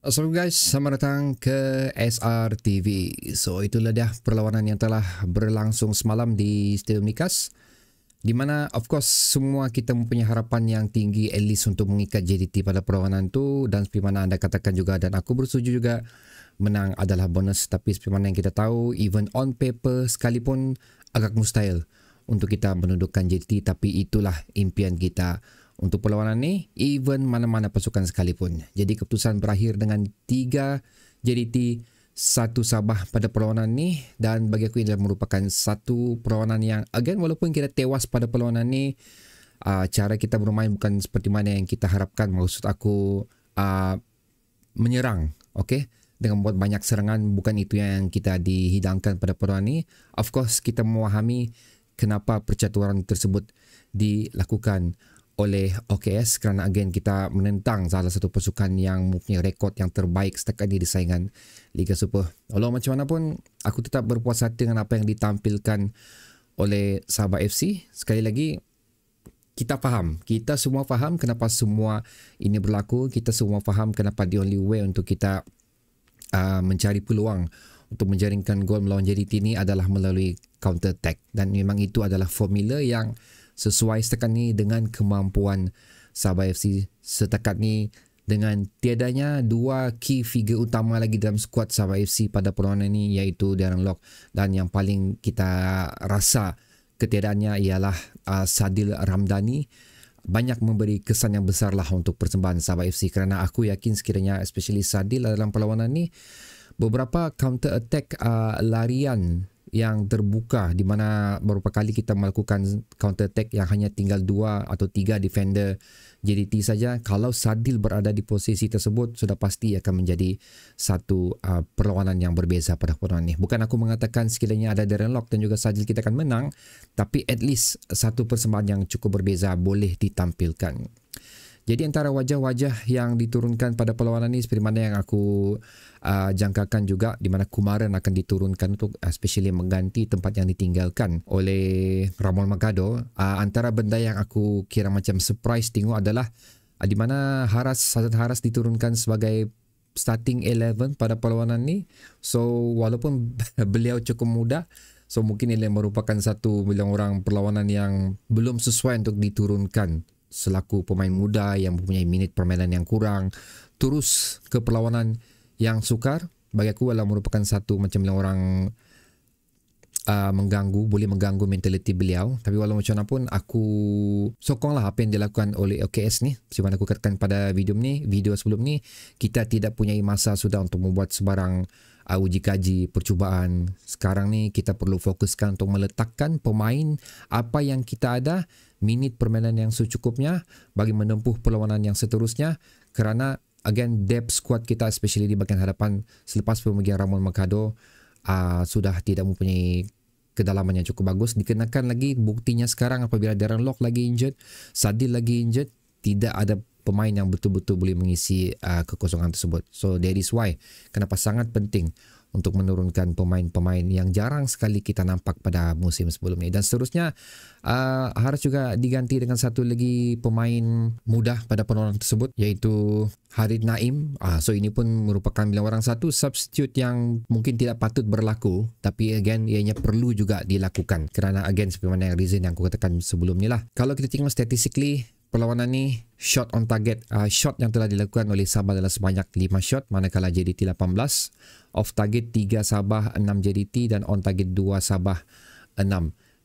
Assalamualaikum guys, selamat datang ke SRTV. So itulah dia perlawanan yang telah berlangsung semalam di Stadium Nikas, di mana of course semua kita mempunyai harapan yang tinggi at least untuk mengikat JDT pada perlawanan tu. Dan seperti mana anda katakan juga dan aku bersetuju juga, menang adalah bonus. Tapi seperti mana yang kita tahu, even on paper sekalipun agak mustahil untuk kita menundukkan JDT. Tapi itulah impian kita untuk perlawanan ni, even mana-mana pasukan sekalipun. Jadi keputusan berakhir dengan 3 JDT 1 Sabah pada perlawanan ni. Dan bagi aku ini adalah merupakan satu perlawanan yang again, walaupun kita tewas pada perlawanan ni, cara kita bermain bukan seperti mana yang kita harapkan. Maksud aku menyerang, okay? Dengan membuat banyak serangan, bukan itu yang kita dihidangkan pada perlawanan ni. Of course kita memahami kenapa percaturan tersebut dilakukan oleh OKS, kerana again kita menentang salah satu pasukan yang mempunyai rekod yang terbaik setakat ini di saingan Liga Super. Walau macam mana pun, aku tetap berpuas hati dengan apa yang ditampilkan oleh Sabah FC. Sekali lagi, kita faham, kita semua faham kenapa semua ini berlaku. Kita semua faham kenapa the only way untuk kita mencari peluang untuk menjaringkan gol melawan JDT ini adalah melalui counter attack. Dan memang itu adalah formula yang sesuai setakat ni dengan kemampuan Sabah FC setakat ni, dengan tiadanya dua key figure utama lagi dalam skuad Sabah FC pada perlawanan ini, iaitu Darren Lock, dan yang paling kita rasa ketiadaannya ialah Sadil Ramdhani. Banyak memberi kesan yang besar lah untuk persembahan Sabah FC, kerana aku yakin sekiranya especially Sadil dalam perlawanan ni, beberapa counter attack larian yang terbuka, di mana beberapa kali kita melakukan counter attack yang hanya tinggal 2 atau 3 defender JDT saja. Kalau Sadil berada di posisi tersebut, sudah pasti akan menjadi satu perlawanan yang berbeza pada perlawanan ini. Bukan aku mengatakan sekiranya ada Darren Lock dan juga Sadil kita akan menang, tapi at least satu persembahan yang cukup berbeza boleh ditampilkan. Jadi antara wajah-wajah yang diturunkan pada perlawanan ini, seperti mana yang aku jangkakan juga, di mana Kumaran akan diturunkan untuk especially mengganti tempat yang ditinggalkan oleh Ramon Magado. Antara benda yang aku kira macam surprise tengok adalah di mana Hazard Haras diturunkan sebagai starting 11 pada perlawanan ni. So walaupun beliau cukup muda, so mungkin ini merupakan satu bilang orang perlawanan yang belum sesuai untuk diturunkan selaku pemain muda yang mempunyai minit permainan yang kurang terus ke perlawanan yang sukar. Bagi aku adalah merupakan satu macam bilang orang boleh mengganggu mentaliti beliau. Tapi walau macam mana pun, aku sokonglah apa yang dilakukan oleh OKS ni. Seperti mana aku katakan pada video sebelum ni, kita tidak punya masa sudah untuk membuat sebarang uji kaji percubaan. Sekarang ni kita perlu fokuskan untuk meletakkan pemain apa yang kita ada, minit permainan yang secukupnya bagi menempuh perlawanan yang seterusnya. Kerana again, depth squad kita especially di bahagian hadapan selepas pemegian Ramon Magado sudah tidak mempunyai kedalaman yang cukup bagus. Dikenakan lagi buktinya sekarang apabila Darren Lock lagi injured, Sadil lagi injured, tidak ada pemain yang betul-betul boleh mengisi kekosongan tersebut. So that is why kenapa sangat penting untuk menurunkan pemain-pemain yang jarang sekali kita nampak pada musim sebelum ini. Dan seterusnya harus juga diganti dengan satu lagi pemain muda pada perlawanan tersebut, iaitu Harid Naim. So ini pun merupakan bilang orang satu substitute yang mungkin tidak patut berlaku, tapi again ianya perlu juga dilakukan, kerana again seperti mana yang reason yang aku katakan sebelum ni lah. Kalau kita tengok statistically perlawanan ni, shot on target, shot yang telah dilakukan oleh Sabah adalah sebanyak 5 shot, manakala JDT 18. Off target 3 Sabah, 6 JDT, dan on target 2 Sabah, 6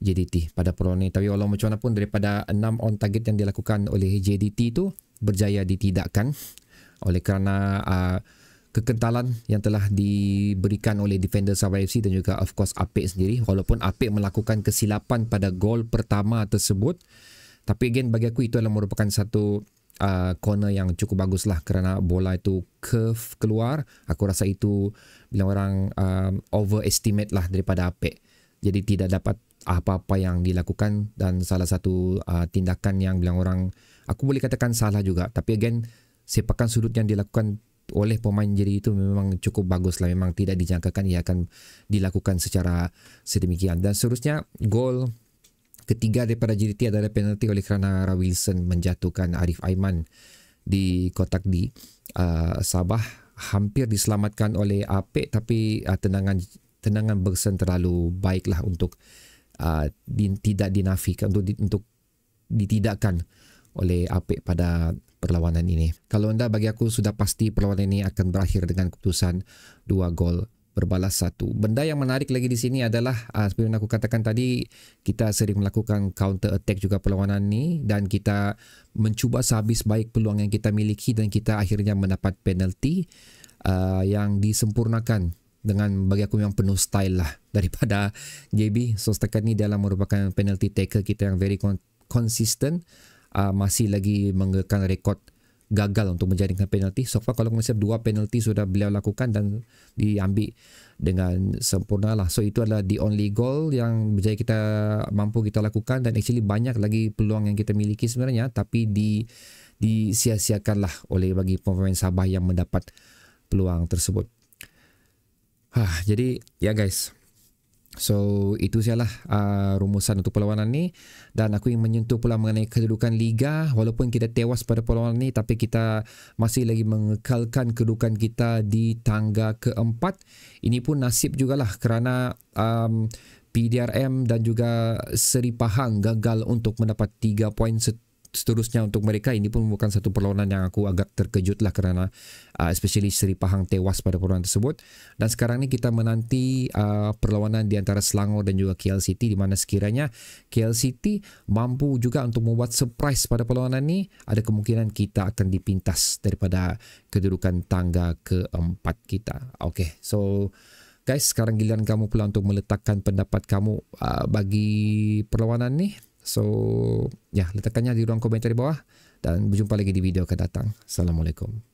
JDT pada perlawanan ni. Tapi walau macam mana pun, daripada 6 on target yang dilakukan oleh JDT itu berjaya ditidakkan oleh kerana kekentalan yang telah diberikan oleh defender Sabah FC dan juga of course Apek sendiri. Walaupun Apek melakukan kesilapan pada gol pertama tersebut, tapi again bagi aku itu adalah merupakan satu corner yang cukup bagus lah, kerana bola itu curve keluar. Aku rasa itu bilang orang overestimate lah daripada Apek. Jadi tidak dapat apa-apa yang dilakukan, dan salah satu tindakan yang bilang orang aku boleh katakan salah juga. Tapi again, sepakan sudut yang dilakukan oleh pemain jadi itu memang cukup bagus lah. Memang tidak dijangkakan ia akan dilakukan secara sedemikian. Dan seterusnya, gol ketiga daripada JDT adalah penalti oleh kerana Wilson menjatuhkan Arif Aiman di kotak D. Sabah hampir diselamatkan oleh Apek, tapi tendangan Bergson terlalu baiklah untuk tidak dinafikan, untuk ditidakkan oleh Apek pada perlawanan ini. Kalau anda, bagi aku sudah pasti perlawanan ini akan berakhir dengan keputusan 2 gol berbalas 1. Benda yang menarik lagi di sini adalah seperti yang aku katakan tadi, kita sering melakukan counter attack juga perlawanan ni, dan kita mencuba sehabis baik peluang yang kita miliki, dan kita akhirnya mendapat penalti yang disempurnakan dengan, bagi aku, yang penuh style lah daripada JB. So setakat ni dalam merupakan penalty taker kita yang very consistent, masih lagi mengekalkan rekod gagal untuk menjaringkan penalti. So far kalau konsep 2 penalti sudah beliau lakukan dan diambil dengan sempurna lah. So itu adalah the only goal yang berjaya kita mampu kita lakukan, dan actually banyak lagi peluang yang kita miliki sebenarnya, tapi disia-siakan lah oleh bagi pemain Sabah yang mendapat peluang tersebut. Jadi ya guys, so itu sajalah rumusan untuk perlawanan ni, dan aku ingin menyentuh pula mengenai kedudukan Liga. Walaupun kita tewas pada perlawanan ni, tapi kita masih lagi mengekalkan kedudukan kita di tangga keempat. Ini pun nasib jugalah kerana PDRM dan juga Seri Pahang gagal untuk mendapat 3 poin seterusnya untuk mereka. Ini pun bukan satu perlawanan yang aku agak terkejut lah, kerana especially Seri Pahang tewas pada perlawanan tersebut. Dan sekarang ni kita menanti perlawanan di antara Selangor dan juga KLCT, di mana sekiranya KLCT mampu juga untuk membuat surprise pada perlawanan ni, ada kemungkinan kita akan dipintas daripada kedudukan tangga keempat kita. Okay, so guys, sekarang giliran kamu pula untuk meletakkan pendapat kamu bagi perlawanan ni. So ya, letakkannya di ruang komentar di bawah, dan berjumpa lagi di video akan datang. Assalamualaikum.